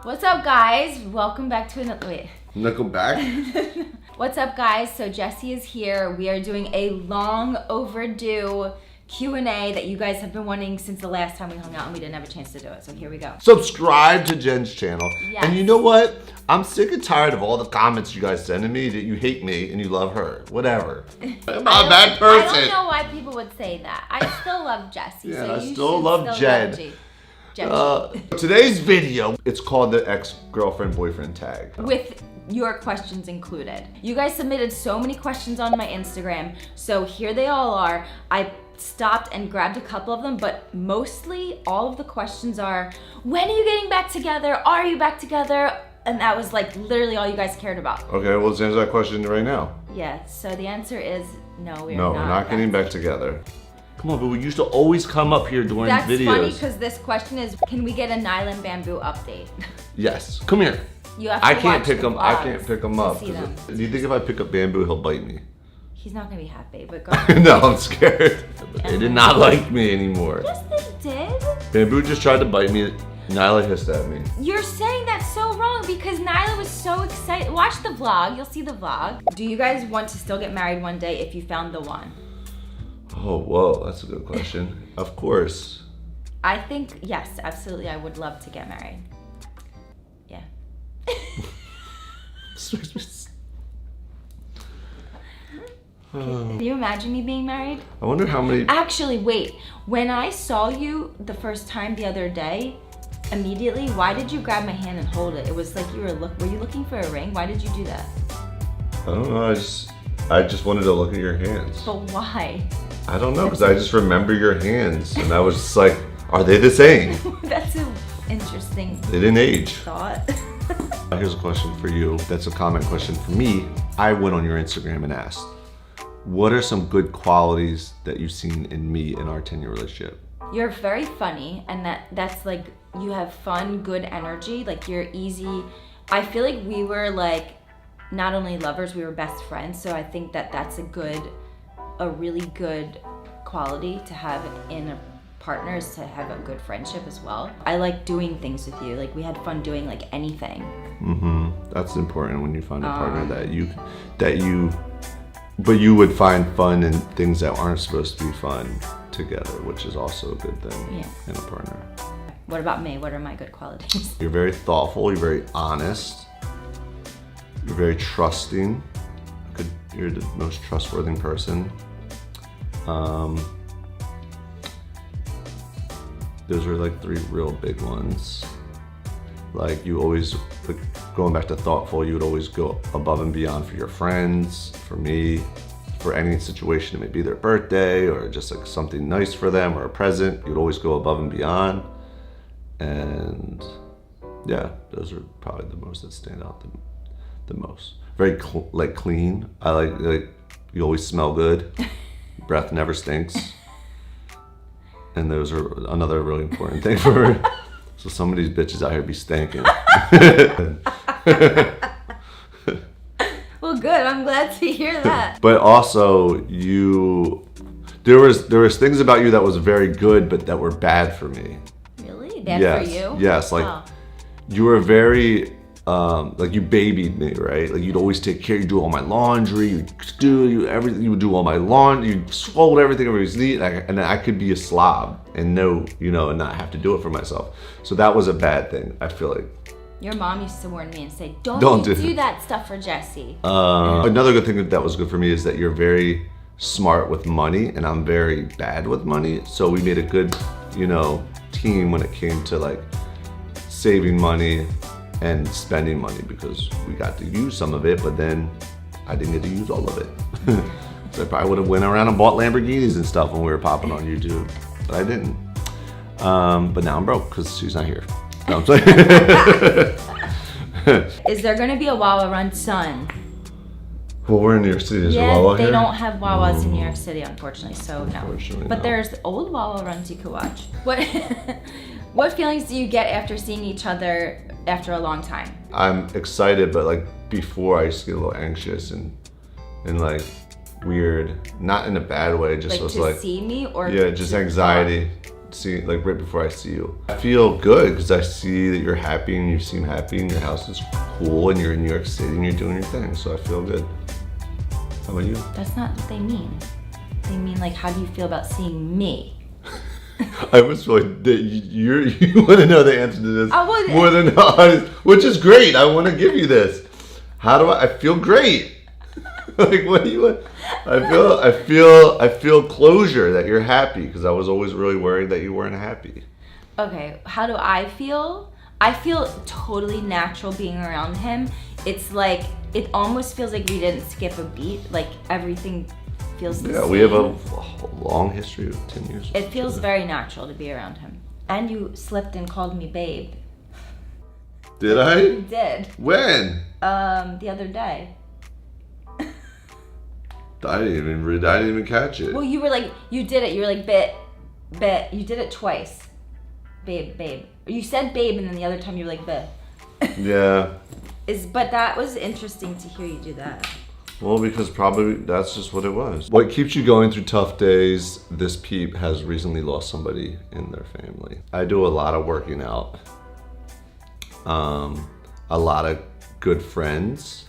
What's up, guys? Welcome back to another. Wait. Welcome back. What's up, guys? So Jesse is here. We are doing a long overdue Q&A that you guys have been wanting since the last time we hung out, and we didn't have a chance to do it. So here we go. Subscribe to Jen's channel. Yes. And you know what? I'm sick and tired of all the comments you guys sending me that you hate me and you love her. Whatever. I'm not a bad person. I don't know why people would say that. I still love Jesse. Yeah, so I you still love Jen. Today's video, it's called the ex-girlfriend boyfriend tag. With your questions included. You guys submitted so many questions on my Instagram, so here they all are. I stopped and grabbed a couple of them, but mostly all of the questions are, when are you getting back together? Are you back together? And that was like literally all you guys cared about. Okay, well, let's answer that question right now. Yeah, so the answer is no, we're not getting back together. Come on, but we used to always come up here during videos. That's funny because this question is, can we get a Nylahandbambu update? Yes, come here. You have to I can't watch pick the them. I vlogs can't pick them to up. see them. Do you think if I pick up bamboo, he'll bite me? He's not gonna be happy, but go ahead. No, I'm scared. They did not like me anymore. Yes, they did. Bamboo just tried to bite me. Nylah hissed at me. You're saying that so wrong because Nylah was so excited. Watch the vlog. You'll see the vlog. Do you guys want to still get married one day if you found the one? Oh, whoa, that's a good question. Of course. I think, yes, absolutely. I would love to get married. Yeah. Can you imagine me being married? I wonder how many... Actually, wait. When I saw you the first time the other day, immediately, why did you grab my hand and hold it? It was like you were you looking for a ring? Why did you do that? I don't know, I just wanted to look at your hands. But why? I don't know, because I just remember your hands, and I was just like, are they the same? That's an interesting They didn't age. thought. Here's a question for you. That's a comment question for me. I went on your Instagram and asked, what are some good qualities that you've seen in me in our 10-year relationship? You're very funny, and that's like, you have fun, good energy, like you're easy. I feel like we were like, not only lovers, we were best friends, so I think that that's a really good quality to have in a partner, is to have a good friendship as well. I like doing things with you, like we had fun doing like anything. That's important when you find a partner but you would find fun in things that aren't supposed to be fun together, which is also a good thing in a partner. What about me? What are my good qualities? You're very thoughtful, you're very honest, you're very trusting. You're the most trustworthy person. Those are like three real big ones. Like you always, like going back to thoughtful, you would always go above and beyond for your friends, for me, for any situation. It may be their birthday or just like something nice for them or a present. You'd always go above and beyond. And yeah, those are probably the most that stand out the most. Very clean. I like you always smell good. Breath never stinks. And those are another really important thing for her. So some of these bitches out here be stinking. Well, good. I'm glad to hear that. But also, there was things about you that was very good, but that were bad for me. Really? Bad for you? Yes, like you were very, like you babied me, right? Like you'd always take care, you do all my laundry, everything, you would do all my laundry, you'd fold everything over his knee, and I could be a slob and and not have to do it for myself. So that was a bad thing, I feel like. Your mom used to warn me and say, don't do that stuff for Jesse. Another good thing that was good for me is that you're very smart with money and I'm very bad with money. So we made a good, team when it came to like saving money and spending money, because we got to use some of it, but then I didn't get to use all of it. So I probably would have went around and bought Lamborghinis and stuff when we were popping on YouTube, but I didn't. But now I'm broke because she's not here. No, I'm saying. Is there gonna be a Wawa Run Sun? Well, we're in New York City. There's a Wawa here? They don't have Wawas in New York City, unfortunately, so no. But no. There's old Wawa Runs you could watch. What feelings do you get after seeing each other after a long time? I'm excited, but like before I used to get a little anxious and like weird, not in a bad way, just like was to like see me or yeah, just anxiety. like right before I see you. I feel good because I see that you're happy and you seem happy and your house is cool and you're in New York City and you're doing your thing. So I feel good. How about you? That's not what they mean. They mean like, how do you feel about seeing me? I was really, you want to know the answer to this more than honest, which is great. I want to give you this. How do I feel great. Like, what do you want? I feel closure that you're happy because I was always really worried that you weren't happy. Okay, how do I feel? I feel totally natural being around him. It's like, it almost feels like we didn't skip a beat. Like everything feels the same. Yeah, we have a long history of 10 years. It feels very natural to be around him. And you slipped and called me babe. Did I? You did. When? The other day. I didn't even catch it. Well, you were like, you did it. You were like, bit. You did it twice. Babe. You said babe, and then the other time you were like, bit. Yeah. But that was interesting to hear you do that. Well, because probably that's just what it was. What keeps you going through tough days? This peep has recently lost somebody in their family. I do a lot of working out. A lot of good friends.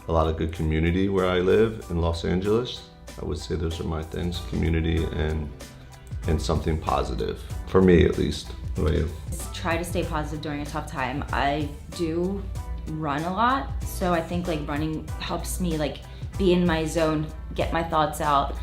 A lot of good community where I live in Los Angeles. I would say those are my things, community and something positive. For me, at least. What about you? Try to stay positive during a tough time. I do run a lot, so I think like running helps me like be in my zone, get my thoughts out.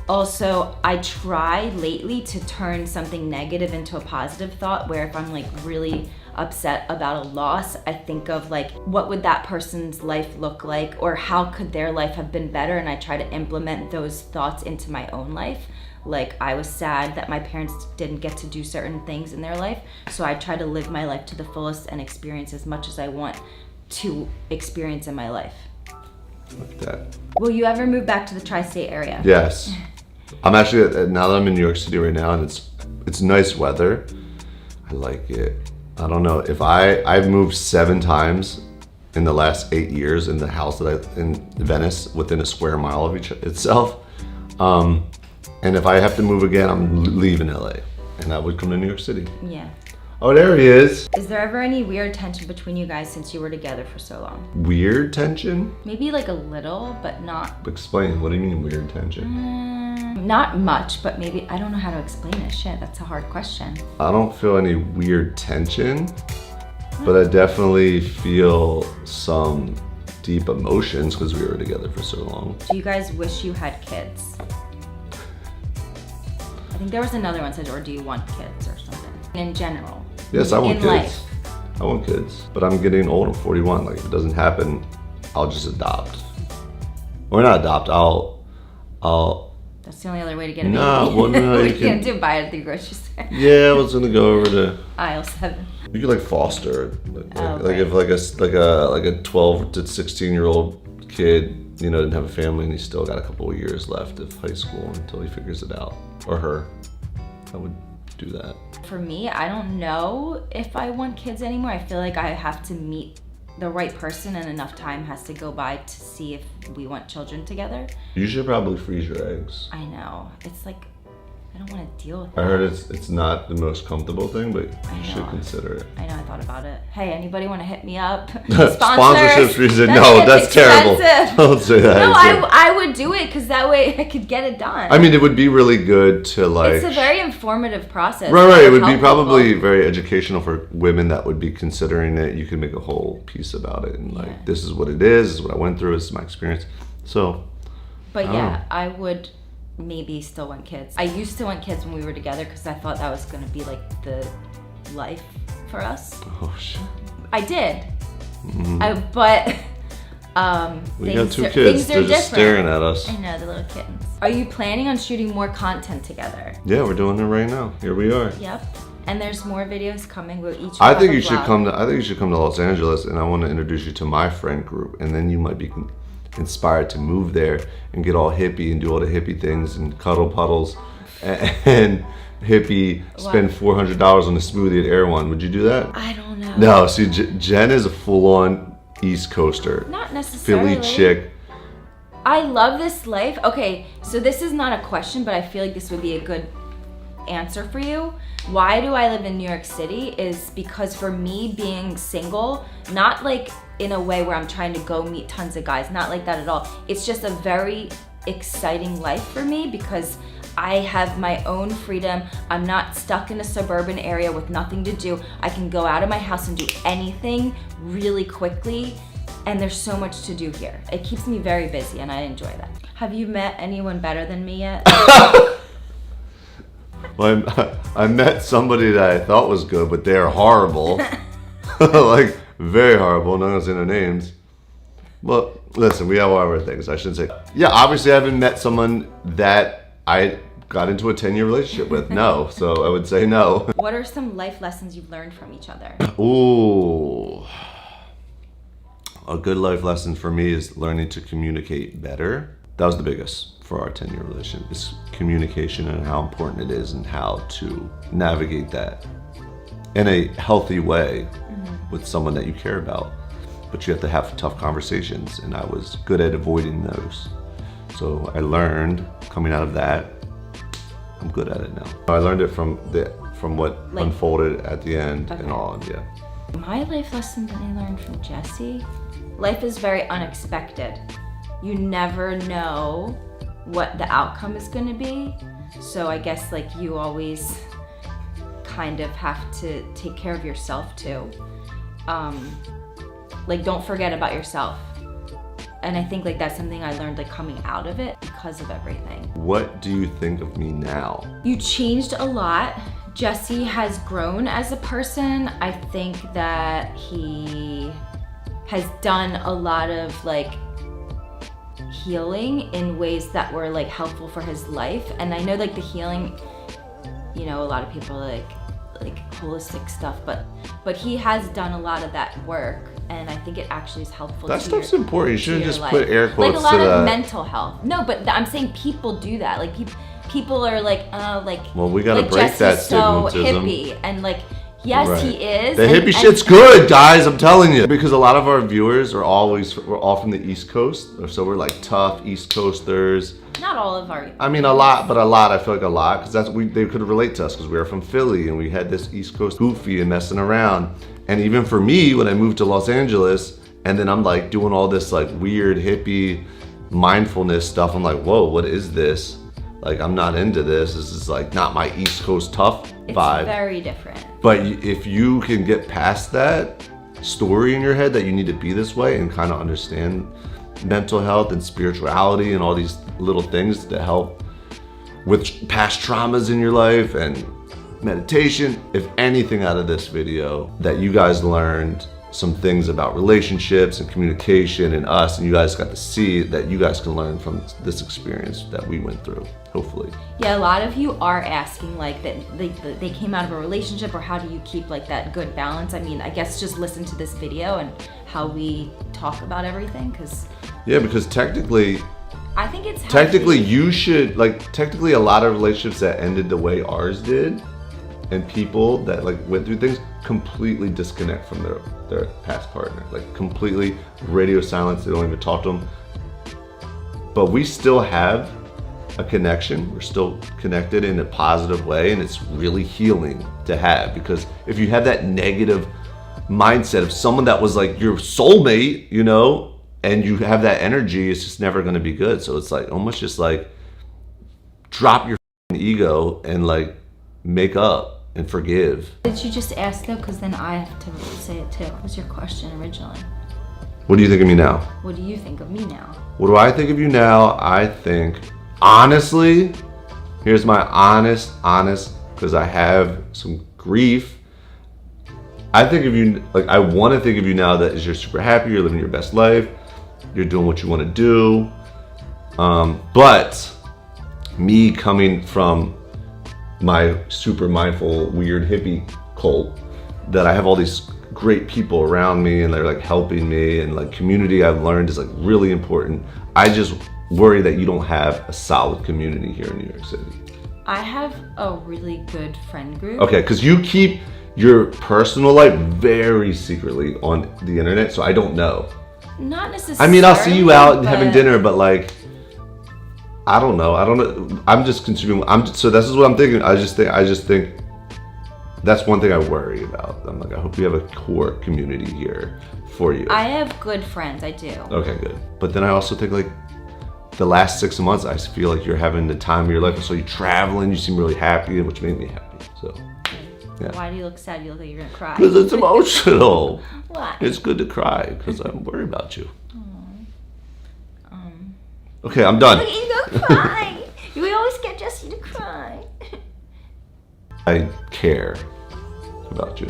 Also, I try lately to turn something negative into a positive thought, where if I'm like really upset about a loss, I think of like, what would that person's life look like, or how could their life have been better, and I try to implement those thoughts into my own life. Like, I was sad that my parents didn't get to do certain things in their life, so I try to live my life to the fullest and experience as much as I want to experience in my life. Like that. Will you ever move back to the tri-state area? Yes. I'm actually, now that I'm in New York City right now, and it's nice weather, I like it. I don't know, if I've moved 7 times in the last 8 years in the house in Venice, within a square mile of itself. And if I have to move again, I'm leaving LA, and I would come to New York City. Yeah. Oh, there he is. Is there ever any weird tension between you guys since you were together for so long? Weird tension? Maybe like a little, but not. Explain, what do you mean weird tension? Not much, but maybe, I don't know how to explain it. Shit, that's a hard question. I don't feel any weird tension, but I definitely feel some deep emotions because we were together for so long. Do you guys wish you had kids? I think there was another one that said, or do you want kids or something? In general. Yes, I want in kids. Life. I want kids, but I'm getting old. I'm 41. Like, if it doesn't happen, I'll just adopt. Or not adopt. I'll. That's the only other way to get a baby. No, you can't do buy it at the grocery store. Yeah, I was gonna go over to aisle 7. You could like foster, Right. if like a 12 to 16-year-old kid, didn't have a family and he's still got a couple of years left of high school until he figures it out, or her. I would do that. For me, I don't know if I want kids anymore. I feel like I have to meet the right person, and enough time has to go by to see if we want children together. You should probably freeze your eggs. I know. It's like, I don't want to deal with that. I heard it's not the most comfortable thing, but you should consider it. I know, I thought about it. Hey, anybody want to hit me up? Sponsorships reason. No, that's terrible. Don't say that. No, I would do it because that way I could get it done. I mean, it would be really good to like... It's a very informative process. Right. It would be probably very educational for women that would be considering it. You could make a whole piece about it and like, this is what it is, this is what I went through, this is my experience. So... But yeah, I would maybe still want kids. I used to want kids when we were together because I thought that was going to be like the life for us. Oh shit. I did. Mm-hmm. We got 2 kids. They're just staring at us. I know, the little kittens. Are you planning on shooting more content together? Yeah, we're doing it right now. Here we are. Yep. And there's more videos coming. We'll each. I think you should come to Los Angeles, and I want to introduce you to my friend group, and then you might be inspired to move there and get all hippie and do all the hippie things and cuddle puddles and hippie spend $400 on a smoothie at Air One. Would you do that? I don't know. No, see, Jen is a full-on East Coaster. Not necessarily. Philly chick. I love this life. Okay, so this is not a question, but I feel like this would be a good answer for you. Why do I live in New York City is because for me being single, not like in a way where I'm trying to go meet tons of guys, not like that at all. It's just a very exciting life for me because I have my own freedom. I'm not stuck in a suburban area with nothing to do. I can go out of my house and do anything really quickly, and there's so much to do here. It keeps me very busy and I enjoy that. Have you met anyone better than me yet? Well, I met somebody that I thought was good, but they're horrible. Like, very horrible. I'm not gonna say their names. But listen, we have all our things. I shouldn't say. Yeah, obviously I haven't met someone that I got into a 10-year relationship with. No, so I would say no. What are some life lessons you've learned from each other? Ooh. A good life lesson for me is learning to communicate better. That was the biggest for our 10-year relationship, is communication and how important it is and how to navigate that in a healthy way with someone that you care about. But you have to have tough conversations, and I was good at avoiding those. So I learned coming out of that, I'm good at it now. I learned it from what unfolded at the end and all, yeah. My life lesson that I learned from Jesse, life is very unexpected. You never know what the outcome is gonna be. So I guess like you always kind of have to take care of yourself too. Like don't forget about yourself. And I think like that's something I learned like coming out of it because of everything. What do you think of me now? You changed a lot. Jesse has grown as a person. I think that he has done a lot of like healing in ways that were like helpful for his life. And I know like the healing, you know, a lot of people like holistic stuff, but he has done a lot of that work, and I think it actually is helpful. That stuff's important. You shouldn't just put air quotes like a lot to of that. mental health. No, but I'm saying people do that. Like people are like, well, we gotta like break that Jesse's so stigmatism. hippie, and like, yes, Right. he is. The hippie shit's good, guys, I'm telling you. Because a lot of our viewers we're all from the East Coast, so we're like tough East Coasters. Not all of our. I mean, a lot, I feel like a lot, because they could relate to us, because we were from Philly, and we had this East Coast goofy and messing around. And even for me, when I moved to Los Angeles, and then I'm like doing all this like weird hippie mindfulness stuff, I'm like, whoa, what is this? Like, I'm not into this. This is like not my East Coast tough vibe. It's very different. But if you can get past that story in your head that you need to be this way and kind of understand mental health and spirituality and all these little things that help with past traumas in your life and meditation, if anything out of this video that you guys learned some things about relationships and communication and us, and you guys got to see that you guys can learn from this experience that we went through, hopefully. Yeah, a lot of you are asking like that they came out of a relationship, or how do you keep like that good balance? I mean, I guess just listen to this video and how we talk about everything, because technically I think it's technically you should technically a lot of relationships that ended the way ours did, and people that like went through things, completely disconnect from their past partner, like completely radio silence. They don't even talk to them. But we still have a connection. We're still connected in a positive way, and it's really healing to have, because if you have that negative mindset of someone that was like your soulmate, you know, and you have that energy, it's just never going to be good. So it's like almost just like drop your ego and like make up and forgive. Did you just ask though? Because then I have to say it too. What was your question originally? What do you think of me now? What do you think of me now? What do I think of you now? I think, honestly, here's my honest, because I have some grief. I think of you, like, I want to think of you now that you're super happy, you're living your best life, you're doing what you want to do. But me coming from my super mindful, weird hippie cult, that I have all these great people around me and they're like helping me, and like community I've learned is like really important. I just worry that you don't have a solid community here in New York City. I have a really good friend group. Okay, because you keep your personal life very secretly on the internet, so I don't know. Not necessarily. I mean, I'll see you out having dinner, but like, I don't know. I'm just consuming. So this is what I'm thinking. I just think That's one thing I worry about. I'm like, I hope you have a core community here for you. I have good friends, I do. Okay, good. But then I also think like the last 6 months, I feel like you're having the time of your life. So you're traveling, you seem really happy, which made me happy. So, yeah. Why do you look sad? You look like you're gonna cry. Because it's emotional. Why? It's good to cry because I'm worried about you. Okay, I'm done. Look, you go cry. You always get Jesse to cry. I care about you.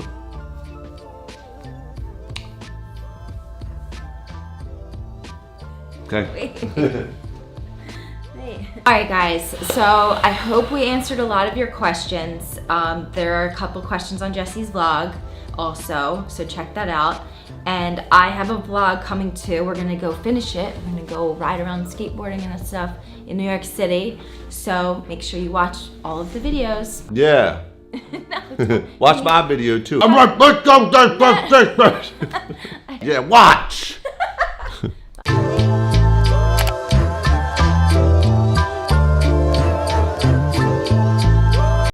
Okay. All right, guys. So I hope we answered a lot of your questions. There are a couple questions on Jesse's vlog also, so check that out. And I have a vlog coming too. We're gonna go finish it. We're gonna go ride around skateboarding and stuff in New York City. So make sure you watch all of the videos. Yeah. No, Watch my video too. I'm like, let's go. Yeah, watch.